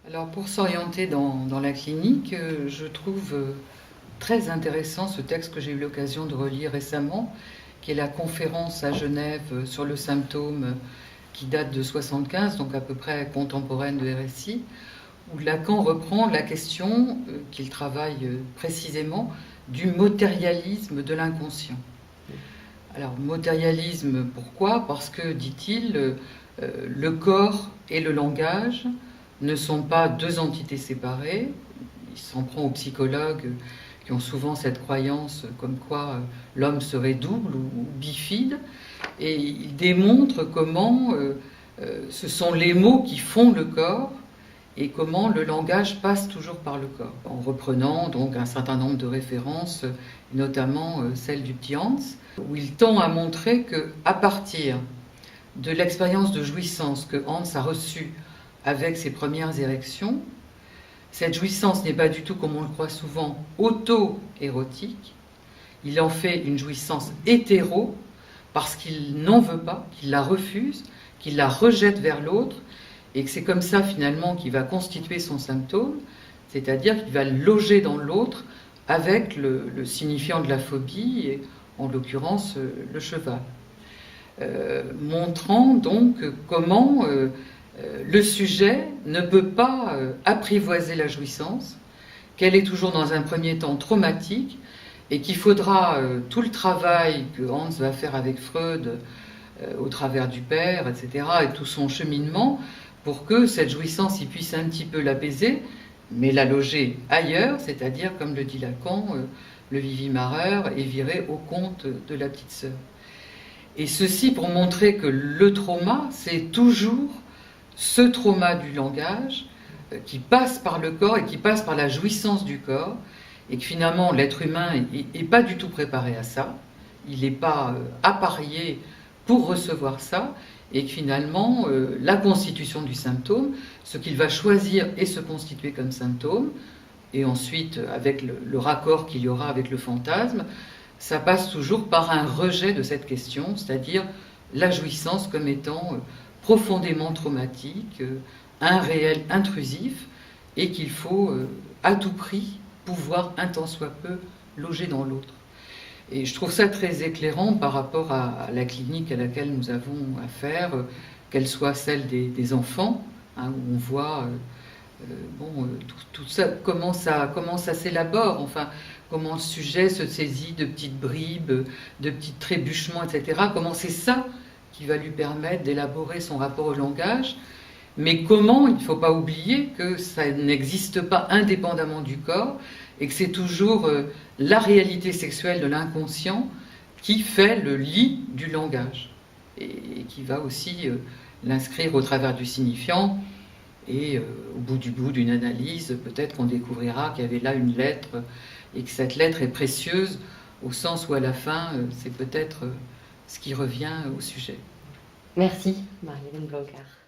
Alors pour s'orienter dans la clinique, je trouve très intéressant ce texte que j'ai eu l'occasion de relire récemment, qui est la conférence à Genève sur le symptôme qui date de 1975, donc à peu près contemporaine de RSI, où Lacan reprend la question qu'il travaille précisément du matérialisme de l'inconscient. Alors matérialisme, pourquoi? Parce que, dit-il, le corps et le langage ne sont pas deux entités séparées. Il s'en prend aux psychologues qui ont souvent cette croyance comme quoi l'homme serait double ou bifide, et il démontre comment ce sont les mots qui font le corps et comment le langage passe toujours par le corps, en reprenant donc un certain nombre de références, notamment celle du petit Hans, où il tend à montrer qu'à partir de l'expérience de jouissance que Hans a reçue avec ses premières érections, cette jouissance n'est pas du tout, comme on le croit souvent, auto-érotique. Il en fait une jouissance hétéro, parce qu'il n'en veut pas, qu'il la refuse, qu'il la rejette vers l'autre, et que c'est comme ça finalement qu'il va constituer son symptôme, c'est-à-dire qu'il va loger dans l'autre avec le signifiant de la phobie, et en l'occurrence le cheval. Montrant donc comment le sujet ne peut pas apprivoiser la jouissance, qu'elle est toujours dans un premier temps traumatique, et qu'il faudra tout le travail que Hans va faire avec Freud au travers du père, etc., et tout son cheminement, pour que cette jouissance il puisse un petit peu l'apaiser, mais la loger ailleurs, c'est-à-dire, comme le dit Lacan, le vivimareur est viré au compte de la petite sœur. Et ceci pour montrer que le trauma, c'est toujours ce trauma du langage qui passe par le corps et qui passe par la jouissance du corps, et que finalement l'être humain n'est pas du tout préparé à ça, il n'est pas apparié pour recevoir ça, et que finalement la constitution du symptôme, ce qu'il va choisir et se constituer comme symptôme, et ensuite avec le raccord qu'il y aura avec le fantasme, ça passe toujours par un rejet de cette question, c'est-à-dire la jouissance comme étant profondément traumatique, un réel intrusif, et qu'il faut à tout prix pouvoir un tant soit peu loger dans l'autre. Et je trouve ça très éclairant par rapport à la clinique à laquelle nous avons affaire, qu'elle soit celle des enfants, hein, où on voit tout ça, comment ça s'élabore, enfin, comment le sujet se saisit de petites bribes, de petits trébuchements, etc. Comment c'est ça qui va lui permettre d'élaborer son rapport au langage, mais comment, il ne faut pas oublier que ça n'existe pas indépendamment du corps, et que c'est toujours la réalité sexuelle de l'inconscient qui fait le lit du langage, et qui va aussi l'inscrire au travers du signifiant, et au bout d'une analyse, peut-être qu'on découvrira qu'il y avait là une lettre, et que cette lettre est précieuse, au sens où à la fin, c'est peut-être ce qui revient au sujet. Merci, Marie-Hélène Blancard.